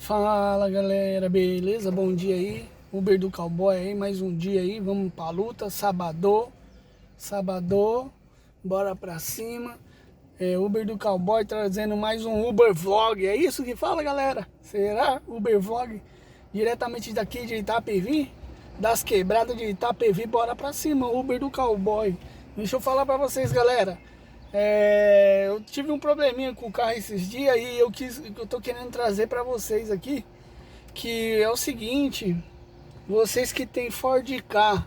Fala galera, beleza? Bom dia aí, Uber do Cowboy aí, mais um dia aí, vamos pra luta, sabadão, bora pra cima. Uber do Cowboy trazendo mais um Uber Vlog, é isso que fala galera? Será? Uber Vlog, diretamente daqui de Itapevi, das quebradas de Itapevi, bora pra cima, Uber do Cowboy. Deixa eu falar pra vocês galera, eu tive um probleminha com o carro esses dias e eu tô querendo trazer pra vocês aqui, que é o seguinte: vocês que tem Ford Ka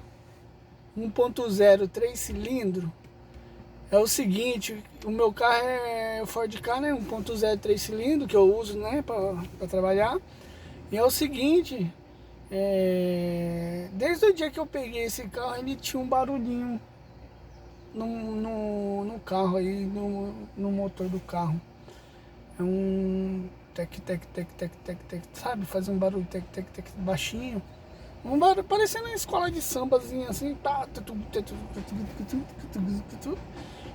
1.0 3 cilindros, é o seguinte, o meu carro é o Ford Ka, né, 1.0 3 cilindros, que eu uso, né, pra trabalhar. E é o seguinte, desde o dia que eu peguei esse carro, ele tinha um barulhinho no carro aí, no motor do carro. É um tec, sabe? Fazer um barulho tec, baixinho. Um barulho parecendo uma escola de sambazinha assim.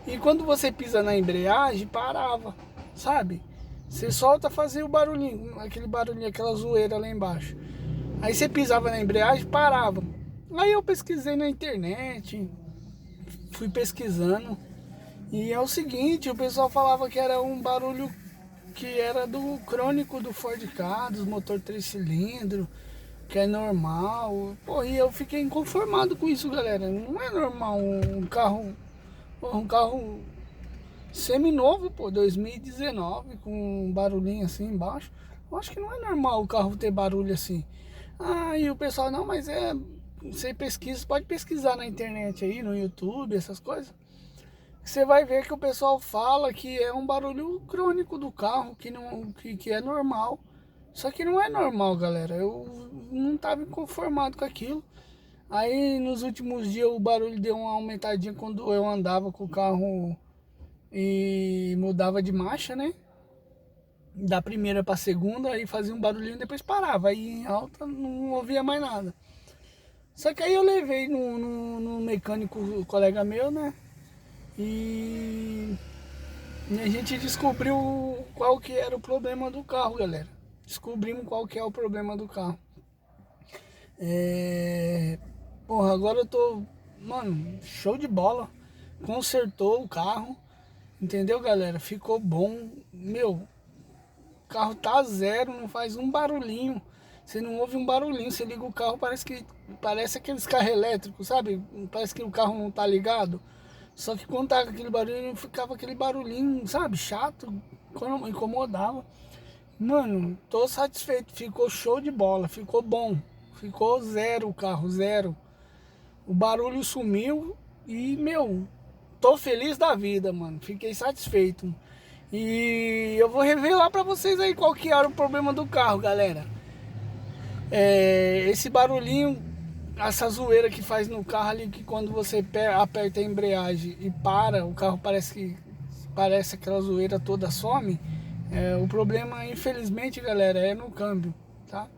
E quando você pisa na embreagem, parava, sabe? Você solta, fazia o barulhinho, aquele barulhinho, aquela zoeira lá embaixo. Aí você pisava na embreagem, parava. Aí eu pesquisei na internet, fui pesquisando, e é o seguinte, o pessoal falava que era um barulho que era do crônico do Ford Ka, dos motor 3 cilindros, que é normal. Pô, e eu fiquei inconformado com isso, galera. Não é normal um carro semi-novo, pô, 2019, com um barulhinho assim embaixo. Eu acho que não é normal o carro ter barulho assim. Ah, e o pessoal, não, mas você pesquisa, pode pesquisar na internet aí, no YouTube, essas coisas. Você vai ver que o pessoal fala que é um barulho crônico do carro, que é normal. Só que não é normal, galera. Eu não estava conformado com aquilo. Aí nos últimos dias o barulho deu uma aumentadinha quando eu andava com o carro e mudava de marcha, né? Da primeira para segunda, aí fazia um barulhinho e depois parava. Aí em alta não ouvia mais nada. Só que aí eu levei no mecânico, colega meu, né? E a gente descobriu qual que era o problema do carro, galera. Descobrimos qual que é o problema do carro. Porra, agora eu tô, mano, show de bola. Consertou o carro, entendeu, galera? Ficou bom. Meu, o carro tá zero, não faz um barulhinho. Você não ouve um barulhinho, você liga o carro, parece aqueles carros elétricos, sabe? Parece que o carro não tá ligado. Só que quando tava aquele barulho, ficava aquele barulhinho, sabe? Chato, incomodava. Mano, tô satisfeito, ficou show de bola, ficou bom. Ficou zero o carro, zero. O barulho sumiu e, meu, tô feliz da vida, mano. Fiquei satisfeito. E eu vou revelar pra vocês aí qual que era o problema do carro, galera. Esse barulhinho, essa zoeira que faz no carro ali, que quando você aperta a embreagem e para, o carro parece aquela zoeira toda some. O problema, infelizmente, galera, é no câmbio, tá?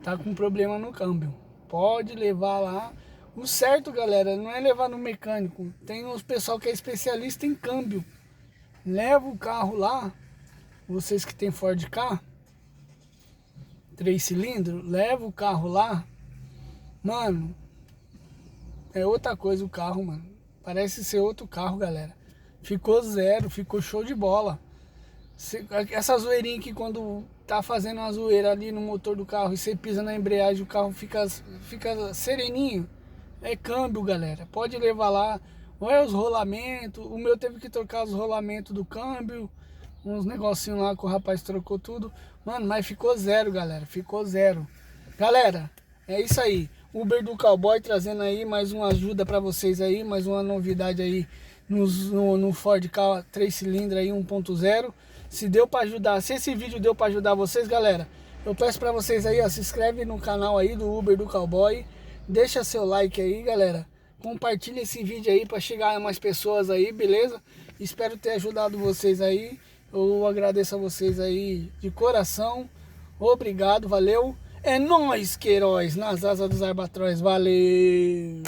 Tá com problema no câmbio. Pode levar lá. O certo, galera, não é levar no mecânico. Tem uns pessoal que é especialista em câmbio. Leva o carro lá, vocês que tem Ford Ka 3 cilindros, leva o carro lá. Mano, é outra coisa o carro, mano. Parece ser outro carro, galera. Ficou zero, ficou show de bola. Essa zoeirinha que quando tá fazendo uma zoeira ali no motor do carro e você pisa na embreagem, o carro fica sereninho. É câmbio, galera. Pode levar lá. Ou é os rolamentos. O meu teve que trocar os rolamentos do câmbio. Uns negocinhos lá que o rapaz trocou tudo. Mano, mas ficou zero, galera. Ficou zero. Galera, é isso aí. Uber do Cowboy trazendo aí mais uma ajuda pra vocês aí. Mais uma novidade aí no Ford Ka 3 cilindros aí 1.0. Se deu pra ajudar, se esse vídeo deu pra ajudar vocês, galera, eu peço pra vocês aí, ó, se inscreve no canal aí do Uber do Cowboy. Deixa seu like aí, galera. Compartilha esse vídeo aí pra chegar a mais pessoas aí, beleza? Espero ter ajudado vocês aí. Eu agradeço a vocês aí de coração. Obrigado, valeu. É nóis, Queiroz, nas asas dos albatróis. Valeu!